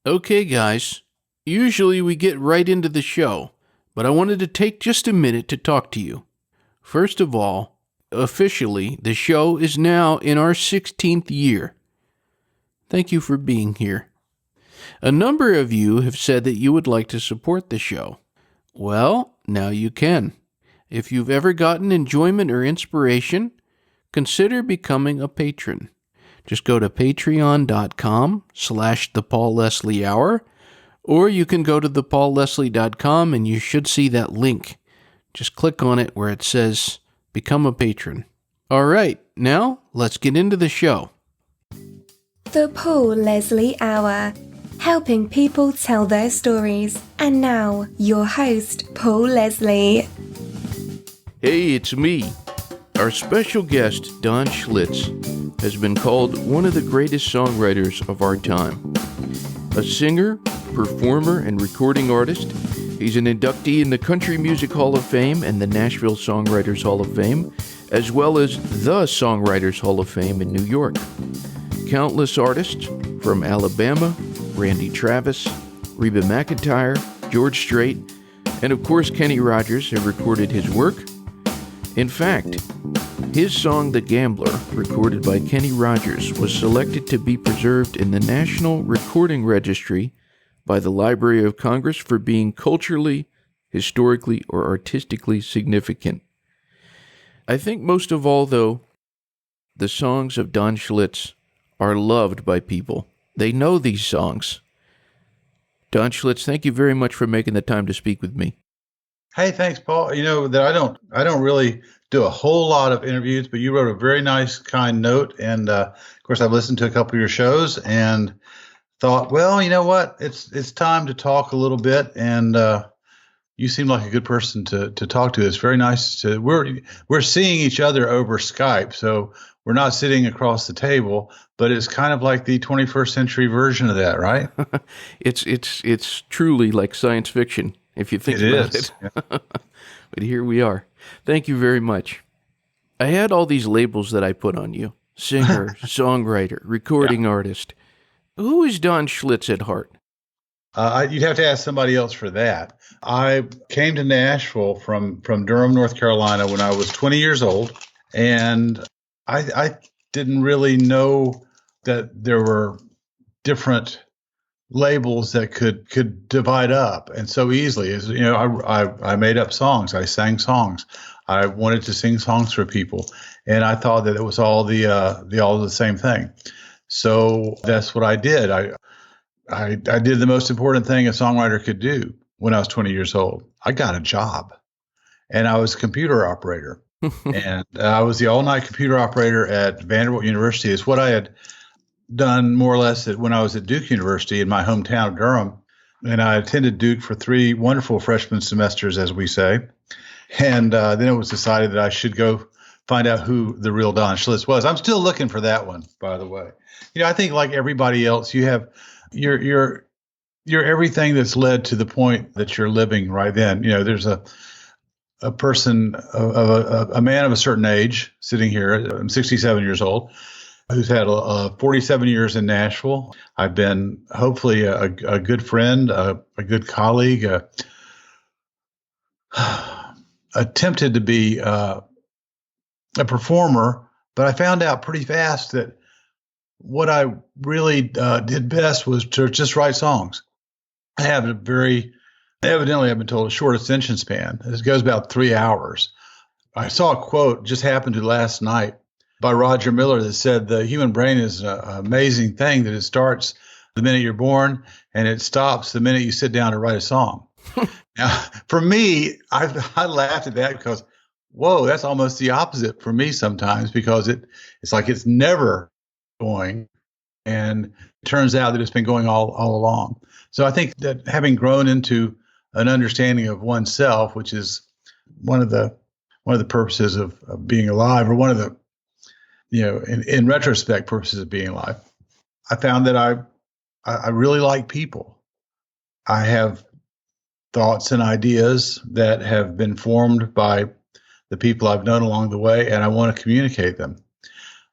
Okay, guys. Usually we get right into the show, but I wanted to take just a minute to talk to you. First of all, officially, the show is now in our 16th year. Thank you for being here. A number of you have said that you would like to support the show. Well, now you can. If you've ever gotten enjoyment or inspiration, consider becoming a patron. Just go to patreon.com/The Paul Leslie Hour, or you can go to thepaulleslie.com and you should see that link. Just click on it where it says Become a Patron. All right, now let's get into the show. The Paul Leslie Hour, helping people tell their stories. And now, your host, Paul Leslie. Hey, it's me. Our special guest, Don Schlitz, has been called one of the greatest songwriters of our time. A singer, performer, and recording artist, he's an inductee in the Country Music Hall of Fame and the Nashville Songwriters Hall of Fame, as well as the Songwriters Hall of Fame in New York. Countless artists from Alabama, Randy Travis, Reba McEntire, George Strait, and of course Kenny Rogers have recorded his work. In fact, his song The Gambler, recorded by Kenny Rogers, was selected to be preserved in the National Recording Registry by the Library of Congress for being culturally, historically, or artistically significant. I think most of all, though, the songs of Don Schlitz are loved by people. They know these songs. Don Schlitz, thank you very much for making the time to speak with me. Hey, thanks, Paul. You know that I don't really do a whole lot of interviews, but you wrote a very nice, kind note, and of course, I've listened to a couple of your shows and thought, well, you know what, it's time to talk a little bit, and you seem like a good person to talk to. It's very nice we're seeing each other over Skype, so we're not sitting across the table, but it's kind of like the 21st century version of that, right? It's truly like science fiction, if you think about it. But here we are. Thank you very much. I had all these labels that I put on you: singer, songwriter, recording artist. Who is Don Schlitz at heart? You'd have to ask somebody else for that. I came to Nashville from Durham, North Carolina when I was 20 years old, and I didn't really know that there were different labels that could divide up and so easily. As you know, I made up songs. I sang songs. I wanted to sing songs for people, and I thought that it was all the same thing. So that's what I did. I did the most important thing a songwriter could do when I was 20 years old. I got a job, and I was a computer operator, and I was the all-night computer operator at Vanderbilt University. It's what I had done more or less when I was at Duke University in my hometown of Durham. And I attended Duke for 3 wonderful freshman semesters, as we say. And then it was decided that I should go find out who the real Don Schlitz was. I'm still looking for that one, by the way. You know, I think like everybody else, you have you're everything that's led to the point that you're living right then. You know, there's a person, a man of a certain age sitting here. I'm 67 years old, who's had 47 years in Nashville. I've been hopefully a good friend, a good colleague, attempted to be a performer, but I found out pretty fast that what I really did best was to just write songs. I have evidently I've been told, a short attention span. It goes about 3 hours. I saw a quote just happened to last night by Roger Miller that said the human brain is an amazing thing, that it starts the minute you're born and it stops the minute you sit down to write a song. Now, for me, I laughed at that because, whoa, that's almost the opposite for me sometimes, because it's like it's never going, and it turns out that it's been going all along. So I think that having grown into an understanding of oneself, which is one of the purposes of being alive, or one of the, you know, in retrospect, purposes of being alive, I found that I really like people. I have thoughts and ideas that have been formed by the people I've known along the way, and I want to communicate them.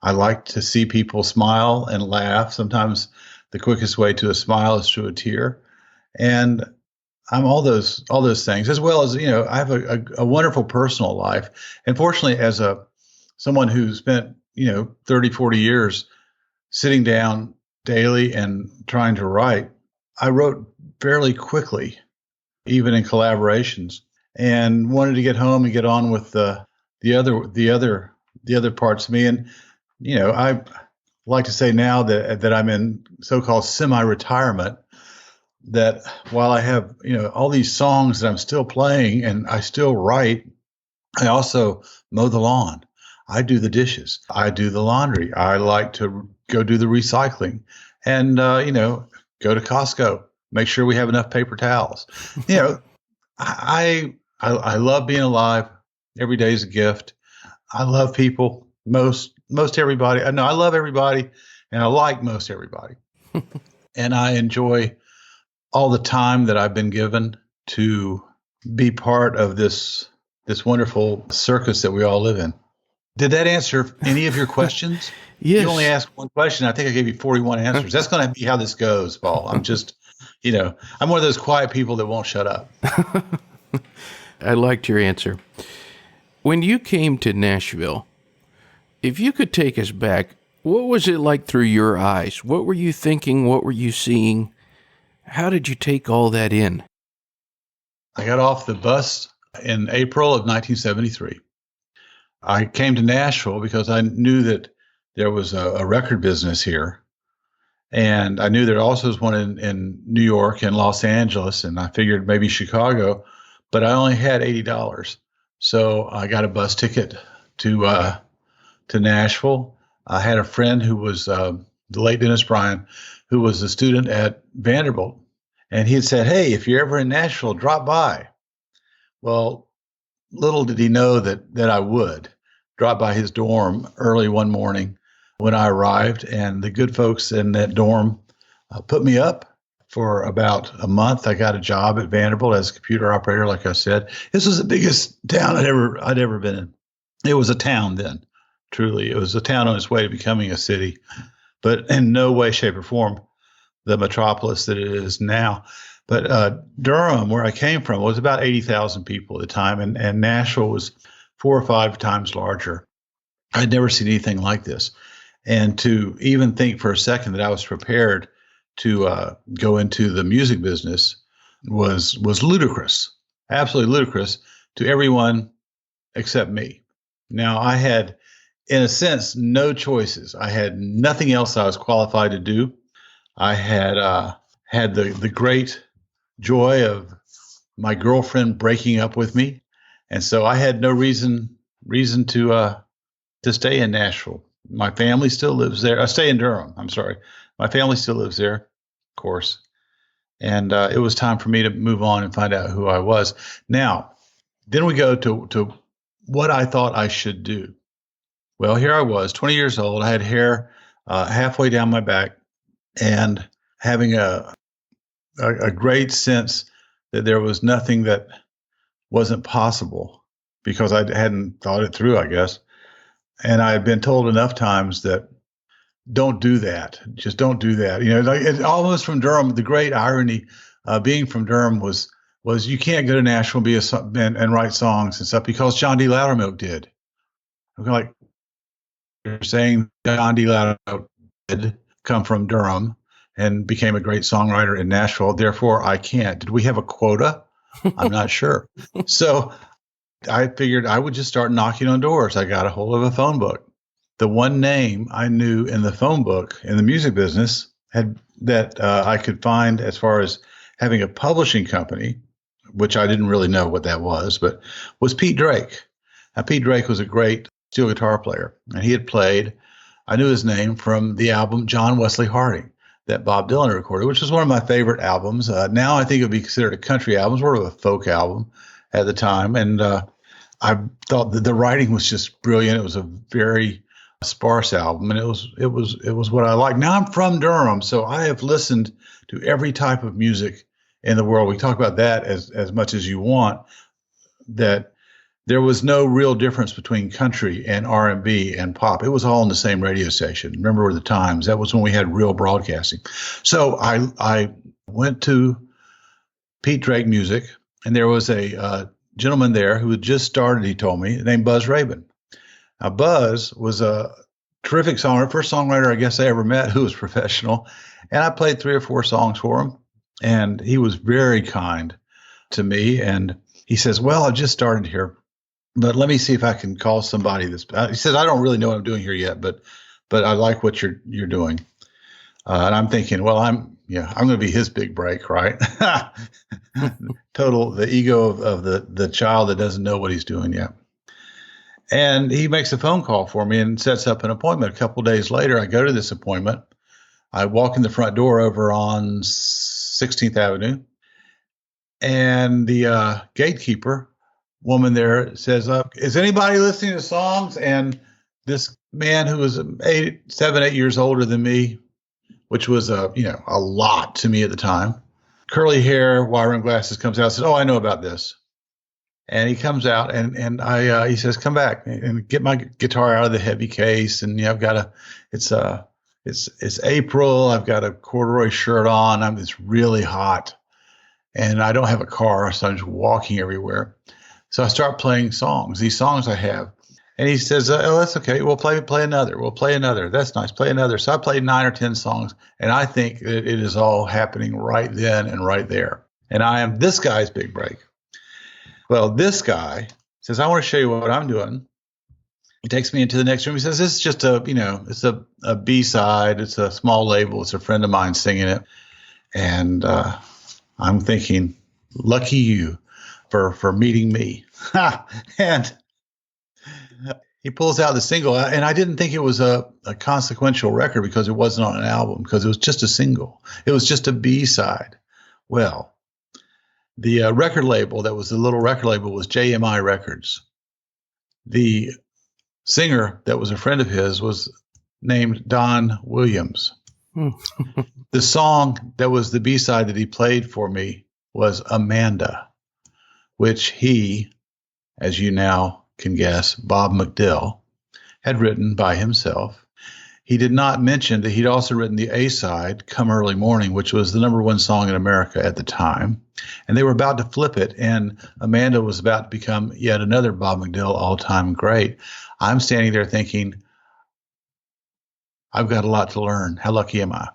I like to see people smile and laugh. Sometimes the quickest way to a smile is through a tear. And I'm all those things, as well as, I have a wonderful personal life. And fortunately, as someone who spent, 30, 40 years sitting down daily and trying to write, I wrote fairly quickly, even in collaborations, and wanted to get home and get on with the other parts of me. And, I like to say now that I'm in so-called semi-retirement, that while I have, all these songs that I'm still playing and I still write, I also mow the lawn. I do the dishes. I do the laundry. I like to go do the recycling and, go to Costco, make sure we have enough paper towels. I love being alive. Every day is a gift. I love people. Most everybody. I know I love everybody, and I like most everybody. And I enjoy all the time that I've been given to be part of this wonderful circus that we all live in. Did that answer any of your questions? Yes. You only asked one question. I think I gave you 41 answers. That's going to be how this goes, Paul. I'm just, I'm one of those quiet people that won't shut up. I liked your answer. When you came to Nashville, if you could take us back, what was it like through your eyes? What were you thinking? What were you seeing? How did you take all that in? I got off the bus in April of 1973. I came to Nashville because I knew that there was a record business here. And I knew there also was one in New York and Los Angeles, and I figured maybe Chicago, but I only had $80. So I got a bus ticket to Nashville. I had a friend who was the late Dennis Bryan, who was a student at Vanderbilt. And he had said, hey, if you're ever in Nashville, drop by. Well, little did he know that I would drop by his dorm early one morning when I arrived. And the good folks in that dorm put me up for about a month. I got a job at Vanderbilt as a computer operator, like I said. This was the biggest town I'd ever been in. It was a town then, truly. It was a town on its way to becoming a city, but in no way, shape, or form the metropolis that it is now. But Durham, where I came from, was about 80,000 people at the time, and Nashville was 4 or 5 times larger. I'd never seen anything like this. And to even think for a second that I was prepared to go into the music business was ludicrous, absolutely ludicrous to everyone except me. Now, I had, in a sense, no choices. I had nothing else I was qualified to do. I had the great joy of my girlfriend breaking up with me, and so I had no reason to stay in Nashville. My family still lives there. I stay in Durham. I'm sorry. My family still lives there, of course. And it was time for me to move on and find out who I was. Now, then we go to what I thought I should do. Well, here I was, 20 years old. I had hair halfway down my back and having a great sense that there was nothing that wasn't possible because I hadn't thought it through, I guess. And I had been told enough times that don't do that. Just don't do that. Like it, almost from Durham, the great irony being from Durham was you can't go to Nashville and write songs and stuff because John D. Loudermilk did. I'm like, you're saying John D. Loudermilk did come from Durham and became a great songwriter in Nashville. Therefore, I can't. Did we have a quota? I'm not sure. So I figured I would just start knocking on doors. I got a hold of a phone book. The one name I knew in the phone book in the music business that I could find as far as having a publishing company, which I didn't really know what that was, but was Pete Drake. Now, Pete Drake was a great steel guitar player, and he had played, I knew his name from the album John Wesley Harding that Bob Dylan recorded, which was one of my favorite albums. Now I think it would be considered a country album, sort of a folk album at the time. And I thought that the writing was just brilliant. It was a very sparse album, and it was what I liked. Now I'm from Durham, so I have listened to every type of music in the world. We talk about that as much as you want. That there was no real difference between country and R&B and pop. It was all on the same radio station. Remember the times? That was when we had real broadcasting. So I went to Pete Drake Music, and there was a gentleman there who had just started, he told me, named Buzz Rabin. Now, Buzz was a terrific songwriter, first songwriter I guess I ever met who was professional. And I played 3 or 4 songs for him. And he was very kind to me. And he says, well, I just started here, but let me see if I can call somebody this. He says, I don't really know what I'm doing here yet, but I like what you're doing. And I'm thinking, well, I'm going to be his big break, right? Total, the ego of the child that doesn't know what he's doing yet. And he makes a phone call for me and sets up an appointment. A couple of days later, I go to this appointment. I walk in the front door over on 16th Avenue, and the gatekeeper woman there says, is anybody listening to songs? And this man who was 7, 8 years older than me, which was a lot to me at the time, curly hair, wire rimmed glasses, comes out and says, oh, I know about this. And he comes out and he says, come back and get my guitar out of the heavy case. And I've got it's April. I've got a corduroy shirt on. It's really hot and I don't have a car. So I'm just walking everywhere. So I start playing songs, these songs I have. And he says, oh, that's okay. We'll play another. We'll play another. That's nice. Play another. So I played 9 or 10 songs. And I think that it is all happening right then and right there. And I am this guy's big break. Well, this guy says, I want to show you what I'm doing. He takes me into the next room. He says, this is just it's a B-side. It's a small label. It's a friend of mine singing it. And I'm thinking, lucky you for meeting me. And he pulls out the single. And I didn't think it was a consequential record because it wasn't on an album, because it was just a single. It was just a B-side. Well, the record label that was the little record label was JMI Records. The singer that was a friend of his was named Don Williams. The song that was the B-side that he played for me was Amanda, which he, as you now can guess, Bob McDill, had written by himself. He did not mention that he'd also written the A-side, Come Early Morning, which was the #1 song in America at the time. And they were about to flip it, and Amanda was about to become yet another Bob McDill all-time great. I'm standing there thinking, I've got a lot to learn. How lucky am I?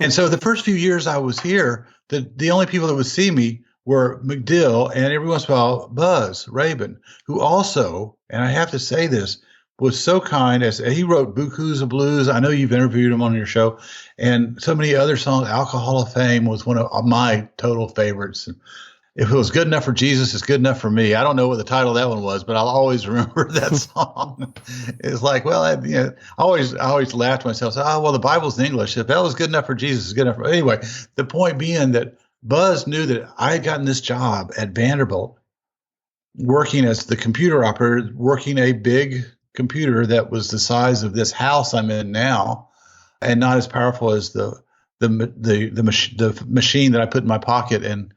And so the first few years I was here, the only people that would see me were McDill and every once in a while Buzz Rabin, who also, and I have to say this, was so kind. As he wrote Bukus of Blues. I know you've interviewed him on your show, and so many other songs. Alcohol Hall of Fame was one of my total favorites. If it was good enough for Jesus, it's good enough for me. I don't know what the title of that one was, but I'll always remember that song. It's like, well, I always laughed to myself. So, well, the Bible's in English. If that was good enough for Jesus, it's good enough for anyway. The point being that Buzz knew that I had gotten this job at Vanderbilt, working as the computer operator, working a big computer that was the size of this house I'm in now, and not as powerful as the machine that I put in my pocket and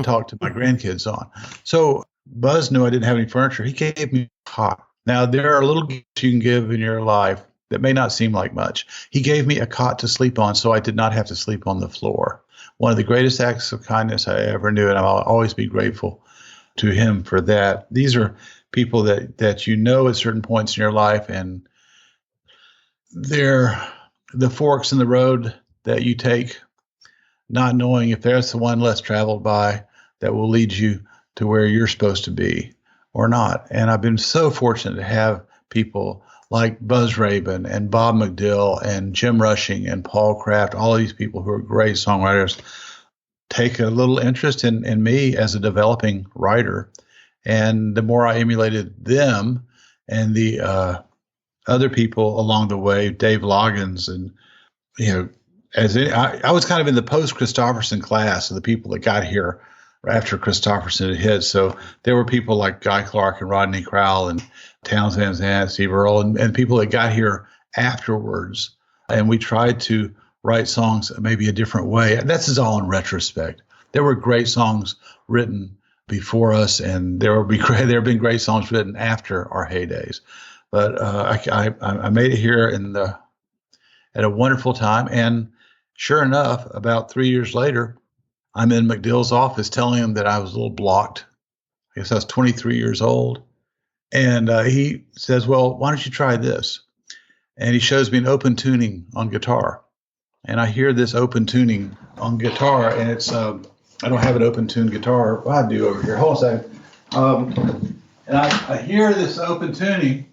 talk to my grandkids on. So Buzz knew I didn't have any furniture. He gave me a cot. Now, there are little gifts you can give in your life that may not seem like much. He gave me a cot to sleep on so I did not have to sleep on the floor. One of the greatest acts of kindness I ever knew, and I'll always be grateful to him for that. These are people that you know at certain points in your life, and they're the forks in the road that you take, not knowing if there's the one less traveled by that will lead you to where you're supposed to be or not. And I've been so fortunate to have people like Buzz Rabin and Bob McDill and Jim Rushing and Paul Kraft, all of these people who are great songwriters, take a little interest in me as a developing writer. And the more I emulated them and the other people along the way, Dave Loggins, and, I was kind of in the post-Christopherson class of the people that got here after Christopherson had hit. So there were people like Guy Clark and Rodney Crowell and Townes Van Zandt, Steve Earle, and people that got here afterwards. And we tried to write songs maybe a different way. And this is all in retrospect. There were great songs written before us, and there have been great songs written after our heydays. But I made it here at a wonderful time, and sure enough, about 3 years later, I'm in McDill's office telling him that I was a little blocked. I guess I was 23 years old. And he says, well, why don't you try this? And he shows me an open tuning on guitar. And I hear this open tuning on guitar, and it's, I don't have an open tuned guitar. Well, I do over here. Hold on a second. And I hear this open tuning,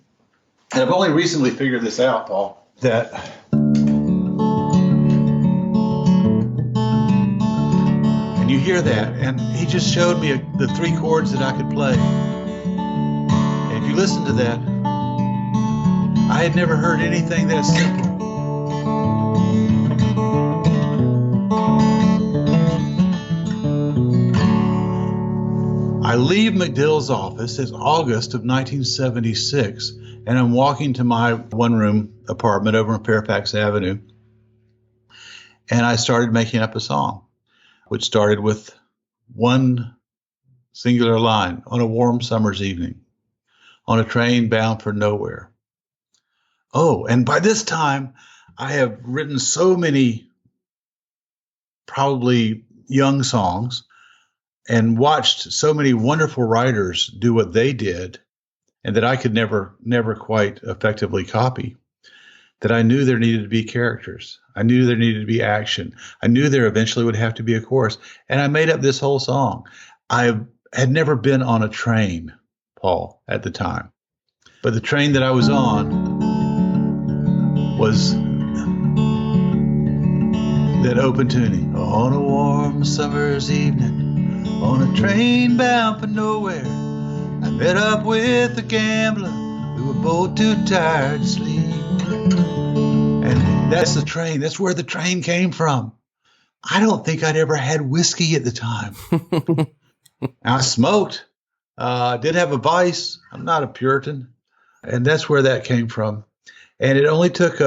and I've only recently figured this out, Paul, that you hear that, and he just showed me the 3 chords that I could play. And if you listen to that, I had never heard anything that simple. I leave McDill's office. It's August of 1976, and I'm walking to my one-room apartment over on Fairfax Avenue, and I started making up a song, which started with one singular line: on a warm summer's evening, on a train bound for nowhere. Oh, and by this time, I have written so many probably young songs and watched so many wonderful writers do what they did, and that I could never quite effectively copy, that I knew there needed to be characters. I knew there needed to be action. I knew there eventually would have to be a chorus. And I made up this whole song. I had never been on a train, Paul, at the time. But the train that I was on was that open tuning. On a warm summer's evening, on a train bound for nowhere, I met up with a gambler. We were both too tired to sleep. And that's the train. That's where the train came from. I don't think I'd ever had whiskey at the time. I smoked. I did have a vice. I'm not a Puritan. And that's where that came from. And it only took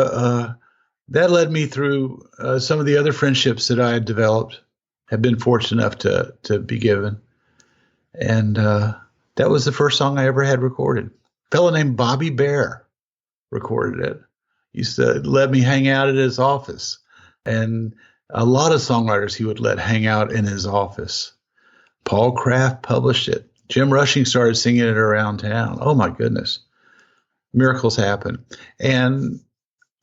that led me through some of the other friendships that I had developed, have been fortunate enough to be given. And that was the first song I ever had recorded. A fellow named Bobby Bear recorded it. He used to let me hang out at his office. And a lot of songwriters he would let hang out in his office. Paul Kraft published it. Jim Rushing started singing it around town. Oh, my goodness. Miracles happen. And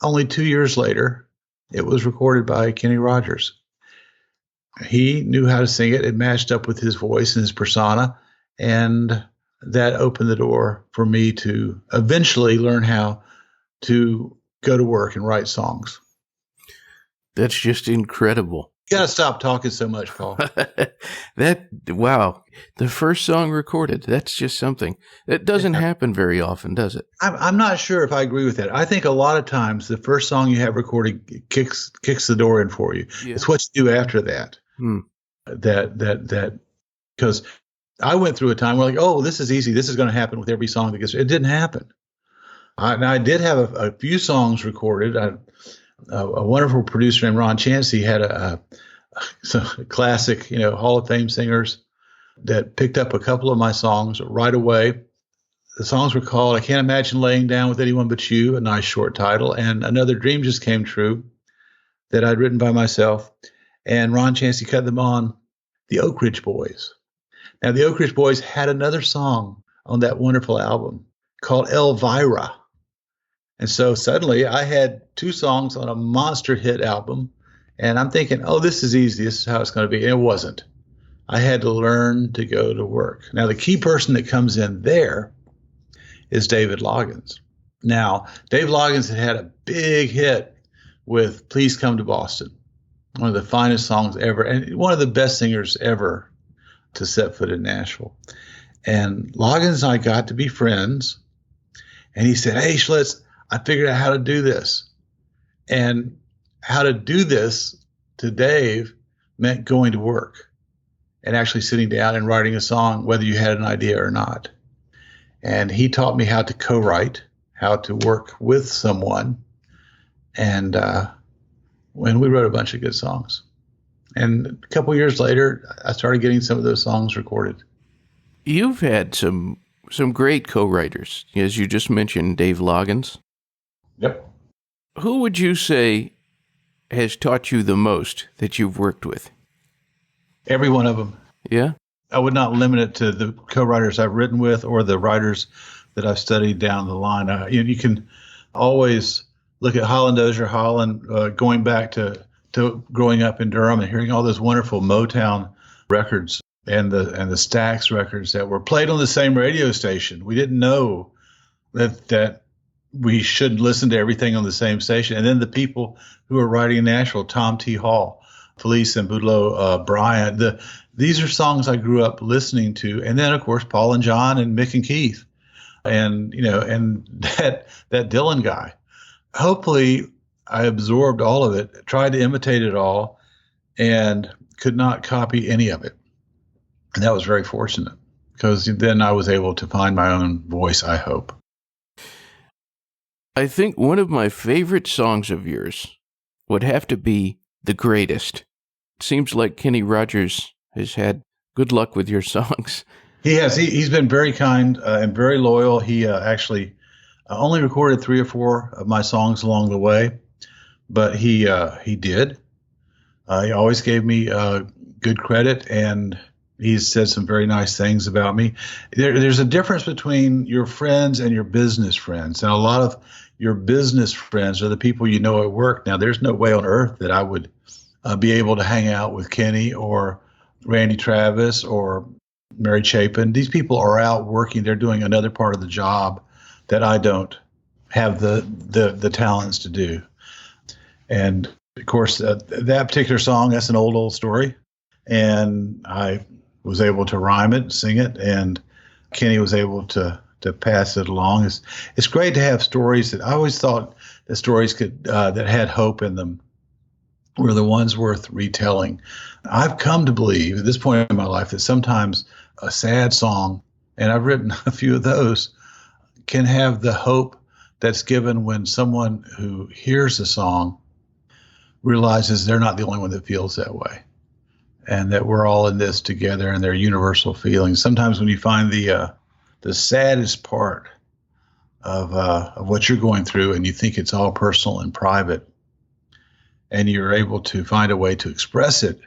only 2 years later, it was recorded by Kenny Rogers. He knew how to sing it. It matched up with his voice and his persona. And that opened the door for me to eventually learn how to go to work and write songs. That's just incredible. You got to stop talking so much, Paul. Wow. The first song recorded. That's just something. That doesn't happen very often, does it? I'm not sure if I agree with that. I think a lot of times the first song you have recorded kicks the door in for you. Yeah. It's what you do after that. That because I went through a time where oh, this is easy. This is going to happen with every song that gets. It didn't happen. I did have a few songs recorded. A wonderful producer named Ron Chancey had a classic, Hall of Fame singers that picked up a couple of my songs right away. The songs were called I Can't Imagine Laying Down with Anyone But You, a nice short title, and Another Dream Just Came True that I'd written by myself. And Ron Chancey cut them on the Oak Ridge Boys. Now, the Oak Ridge Boys had another song on that wonderful album called Elvira. And so suddenly I had 2 songs on a monster hit album, and I'm thinking, oh, this is easy. This is how it's going to be. And it wasn't. I had to learn to go to work. Now, the key person that comes in there is David Loggins. Now, Dave Loggins had a big hit with Please Come to Boston, one of the finest songs ever, and one of the best singers ever to set foot in Nashville. And Loggins and I got to be friends, and he said, hey, Schlitz, I figured out how to do this. And how to do this to Dave meant going to work and actually sitting down and writing a song, whether you had an idea or not. And he taught me how to co-write, how to work with someone. And when we wrote a bunch of good songs. And a couple years later, I started getting some of those songs recorded. You've had some great co-writers, as you just mentioned, Dave Loggins. Yep. Who would you say has taught you the most that you've worked with? Every one of them. Yeah? I would not limit it to the co-writers I've written with or the writers that I've studied down the line. You can always look at Holland Dozier Holland, going back to growing up in Durham and hearing all those wonderful Motown records and the Stax records that were played on the same radio station. We didn't know that we should listen to everything on the same station. And then the people who are writing in Nashville, Tom T. Hall, Felice and Boudleaux Bryant. These are songs I grew up listening to. And then, of course, Paul and John and Mick and Keith and that Dylan guy. Hopefully, I absorbed all of it, tried to imitate it all, and could not copy any of it. And that was very fortunate because then I was able to find my own voice, I hope. I think one of my favorite songs of yours would have to be The Greatest. It seems like Kenny Rogers has had good luck with your songs. He has. He's been very kind and very loyal. He actually only recorded 3 or 4 of my songs along the way, but he did. He always gave me good credit, and he's said some very nice things about me. There's a difference between your friends and your business friends, and a lot of your business friends are the people you know at work. Now, there's no way on earth that I would be able to hang out with Kenny or Randy Travis or Mary Chapin. These people are out working. They're doing another part of the job that I don't have the talents to do. And, of course, that particular song, that's an old story. And I was able to rhyme it, sing it, and Kenny was able to pass it along. It's great to have stories that I always thought that stories that had hope in them were the ones worth retelling. I've come to believe at this point in my life that sometimes a sad song, and I've written a few of those, can have the hope that's given when someone who hears a song realizes they're not the only one that feels that way, and that we're all in this together, and they're universal feelings. Sometimes when you find the saddest part of what you're going through, and you think it's all personal and private, and you're able to find a way to express it,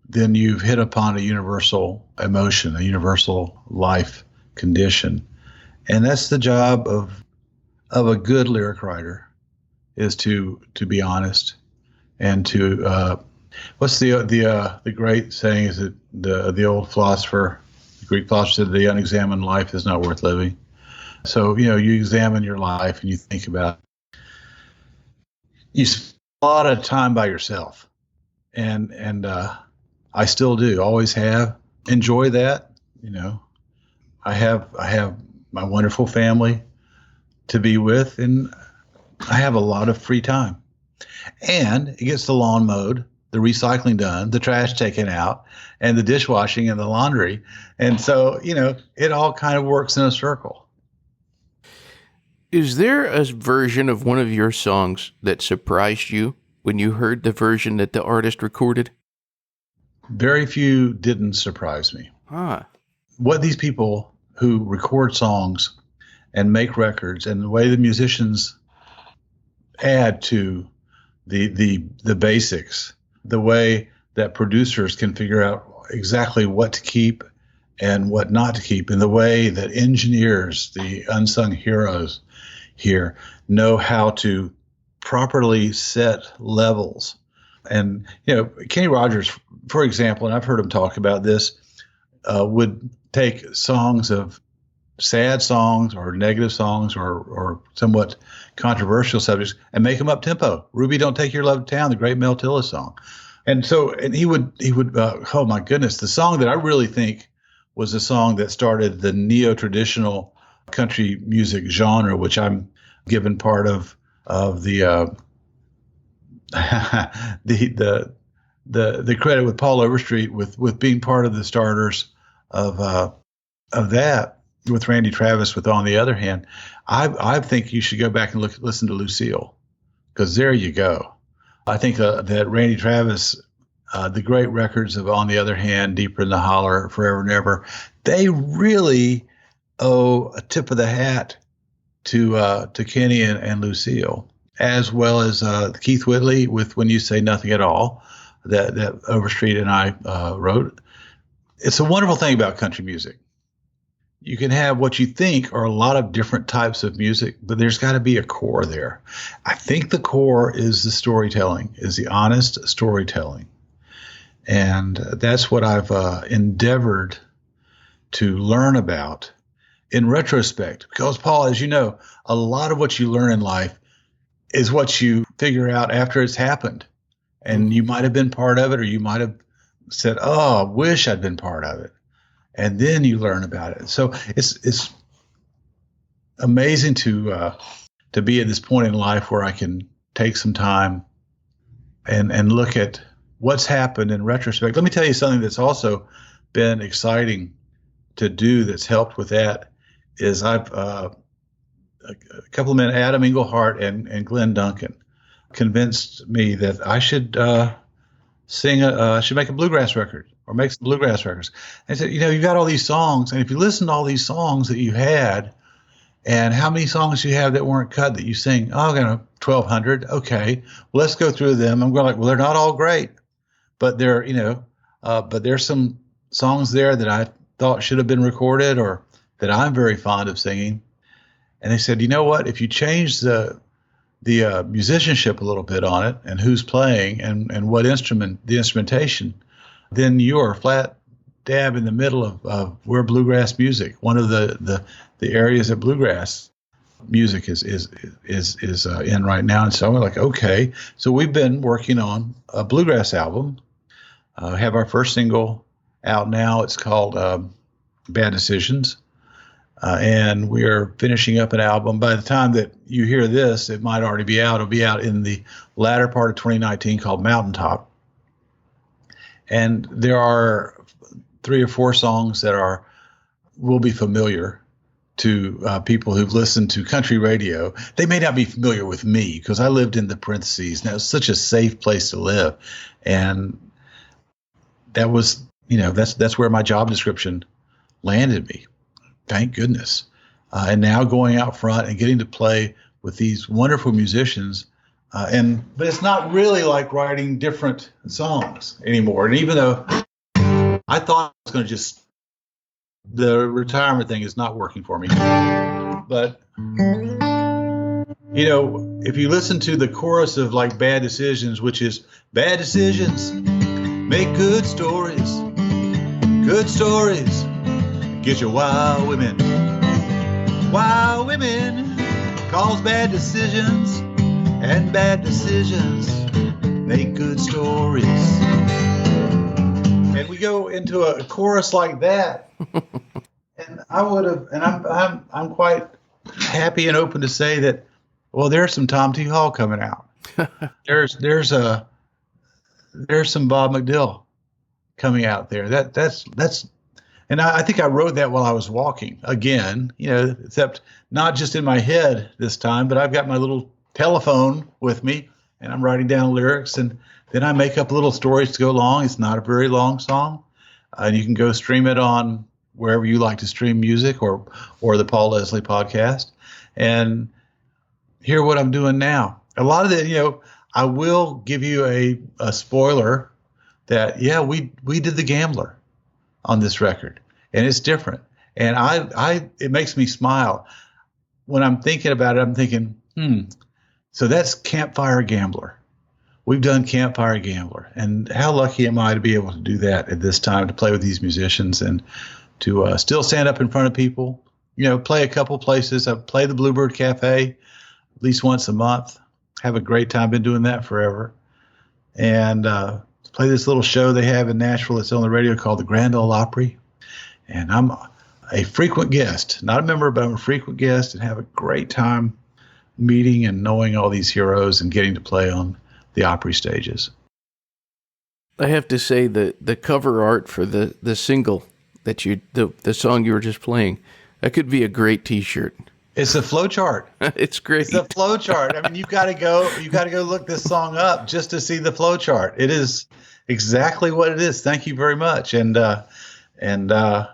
then you've hit upon a universal emotion, a universal life condition. And that's the job of a good lyric writer, is to be honest and to what's the great saying? Is it the old philosopher, the Greek philosopher said, the unexamined life is not worth living. So you examine your life and you think about it. You spend a lot of time by yourself, and I still do, always have. Enjoy that. I have my wonderful family to be with, and I have a lot of free time. And it gets the lawn mowed, the recycling done, the trash taken out, and the dishwashing and the laundry. And so, it all kind of works in a circle. Is there a version of one of your songs that surprised you when you heard the version that the artist recorded? Very few didn't surprise me. What these people who record songs and make records, and the way the musicians add to the basics, the way that producers can figure out exactly what to keep and what not to keep, and the way that engineers, the unsung heroes here, know how to properly set levels. And, Kenny Rogers, for example, and I've heard him talk about this, would take songs of sad songs or negative songs or somewhat controversial subjects and make them up tempo. Ruby, Don't Take Your Love to Town, the great Mel Tillis song. And he would oh my goodness, the song that I really think was the song that started the neo-traditional country music genre, which I'm given part of the the credit with Paul Overstreet with being part of the starters of that, with Randy Travis. With On the Other Hand, I think you should go back and listen to Lucille, because there you go. I think that Randy Travis the great records of On the Other Hand, Deeper in the Holler, Forever and Ever, they really owe a tip of the hat to Kenny and Lucille, as well as Keith Whitley with When You Say Nothing at All, that Overstreet and I wrote. It's a wonderful thing about country music. You can have what you think are a lot of different types of music, but there's got to be a core there. I think the core is the storytelling, is the honest storytelling. And that's what I've endeavored to learn about in retrospect. Because, Paul, as you know, a lot of what you learn in life is what you figure out after it's happened. And you might have been part of it, or you might have said, oh, I wish I'd been part of it. And then you learn about it. So it's amazing to be at this point in life where I can take some time and look at what's happened in retrospect. Let me tell you something that's also been exciting to do that's helped with that is I've a couple of men, Adam Englehart and Glenn Duncan, convinced me that I should should make a bluegrass record or make some bluegrass records. And I said, you've got all these songs, and if you listen to all these songs that you had, and how many songs you have that weren't cut that you sing, oh, 1,200. Okay, well, let's go through them. I'm going well, they're not all great, but but there's some songs there that I thought should have been recorded or that I'm very fond of singing. And they said, you know what? If you change the musicianship a little bit on it and who's playing and what instrument, the instrumentation, then you're flat dab in the middle of where bluegrass music, one of the areas that bluegrass music is in right now. And so we're like, okay. So we've been working on a bluegrass album. Have our first single out now. It's called Bad Decisions. And we are finishing up an album. By the time that you hear this, it might already be out. It'll be out in the latter part of 2019 called Mountaintop. And there are 3 or 4 songs that will be familiar to people who've listened to country radio. They may not be familiar with me because I lived in the parentheses. Now, it's such a safe place to live. And that was, that's where my job description landed me. Thank goodness. And now going out front and getting to play with these wonderful musicians. But it's not really like writing different songs anymore. And even though I thought I was going to the retirement thing is not working for me. But, if you listen to the chorus of like Bad Decisions, which is bad decisions, make good stories, get your wild women, cause bad decisions, and bad decisions make good stories. And we go into a chorus like that, and I would have, and I'm quite happy and open to say that, well, there's some Tom T. Hall coming out. There's some Bob McDill coming out there. That's. And I think I wrote that while I was walking again, except not just in my head this time, but I've got my little telephone with me and I'm writing down lyrics and then I make up little stories to go along. It's not a very long song. And you can go stream it on wherever you like to stream music or the Paul Leslie podcast and hear what I'm doing now. A lot of the, I will give you a spoiler that, we did The Gambler on this record, and it's different. And it makes me smile when I'm thinking about it. I'm thinking, so that's Campfire Gambler. We've done Campfire Gambler, and how lucky am I to be able to do that at this time, to play with these musicians and to still stand up in front of people. Play a couple places. I play the Bluebird Cafe at least once a month. Have a great time. Been doing that forever, and play this little show they have in Nashville that's on the radio called the Grand Ole Opry. And I'm a frequent guest, not a member, but I'm a frequent guest and have a great time meeting and knowing all these heroes and getting to play on the Opry stages. I have to say that the cover art for the single that the song you were just playing, that could be a great T-shirt. It's a flow chart. It's great. It's a flow chart. I mean, you've got to go look this song up just to see the flow chart. It's exactly what it is. Thank you very much. And I'm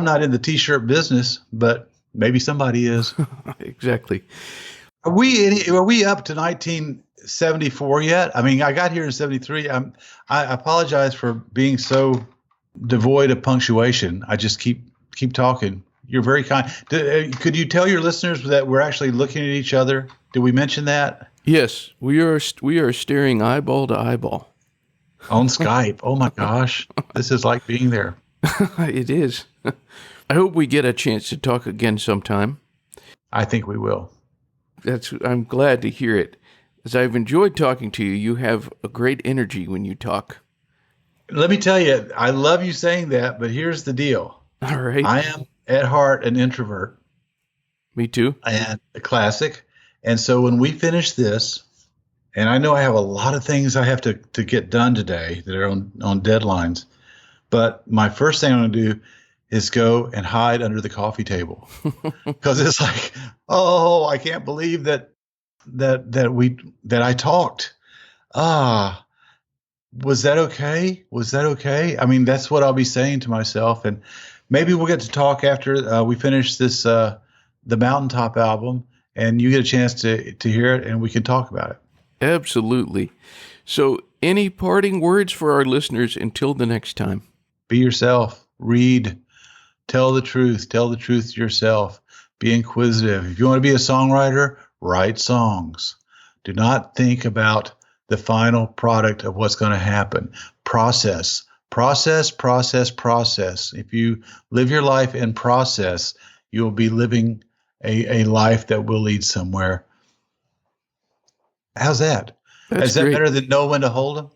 not in the T-shirt business, but maybe somebody is. Exactly. Are we up to 1974 yet? I mean, I got here in 73. I apologize for being so devoid of punctuation. I just keep talking. You're very kind. Could you tell your listeners that we're actually looking at each other? Did we mention that? Yes, we are staring eyeball to eyeball. On Skype. Oh my gosh. This is like being there. It is. I hope we get a chance to talk again sometime. I think we will. I'm glad to hear it. As I've enjoyed talking to you, you have a great energy when you talk. Let me tell you, I love you saying that, but here's the deal. All right. I am at heart an introvert. Me too. And a classic. And so when we finish this, and I know I have a lot of things I have to get done today that are on deadlines, but my first thing I'm going to do is go and hide under the coffee table because it's like, oh, I can't believe that I talked. Was that okay? Was that okay? I mean, that's what I'll be saying to myself. And maybe we'll get to talk after we finish this, the Mountaintop album, and you get a chance to hear it and we can talk about it. Absolutely. So any parting words for our listeners until the next time? Be yourself. Read. Tell the truth. Tell the truth to yourself. Be inquisitive. If you want to be a songwriter, write songs. Do not think about the final product of what's going to happen. Process. Process, process, process. If you live your life in process, you will be living a life that will lead somewhere. How's that? That's Is that great. better than know when to hold them?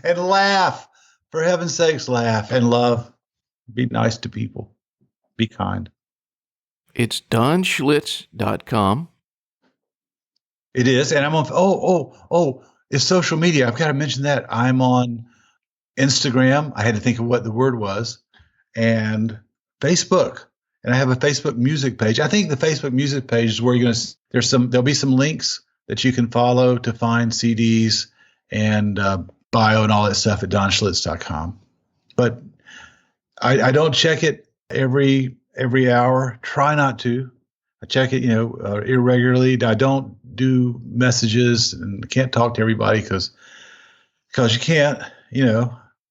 And laugh. For heaven's sakes, laugh and love. Be nice to people. Be kind. It's donschlitz.com. It is. And I'm on, it's social media. I've got to mention that. I'm on Instagram. I had to think of what the word was. And Facebook. And I have a Facebook music page. I think the Facebook music page is where you're going to, there'll be some links that you can follow to find CDs and bio and all that stuff at donschlitz.com. But I don't check it every hour. Try not to. I check it, irregularly. I don't do messages and can't talk to everybody because you can't,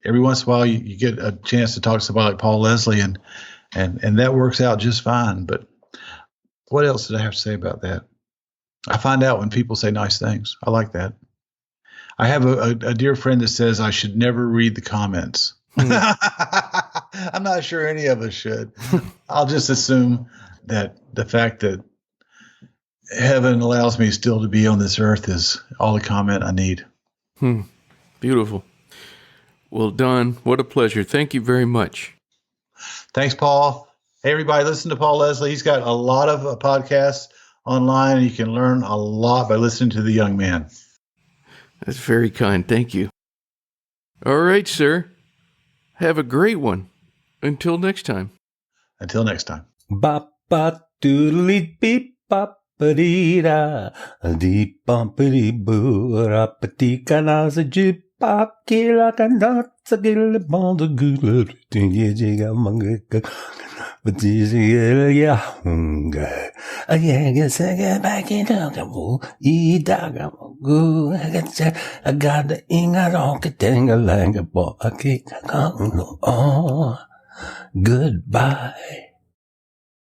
every once in a while you get a chance to talk to somebody like Paul Leslie and that works out just fine. But what else did I have to say about that? I find out when people say nice things. I like that. I have a dear friend that says I should never read the comments. I'm not sure any of us should. I'll just assume that the fact that heaven allows me still to be on this earth is all the comment I need. Beautiful. Well, Don, what a pleasure. Thank you very much. Thanks, Paul. Hey, everybody, listen to Paul Leslie. He's got a lot of podcasts online, and you can learn a lot by listening to the young man. That's very kind. Thank you. All right, sir. Have a great one. Until next time. Until next time. Ba doodly beep bop dee da dee bumpity boo rapati kanaza jip bop kila kanat sa gil bond gulu tinga manga but this ya hunga a yanga saga back in Dagamu Idaga go I got the inga rock tinga langa bo a kick oh goodbye.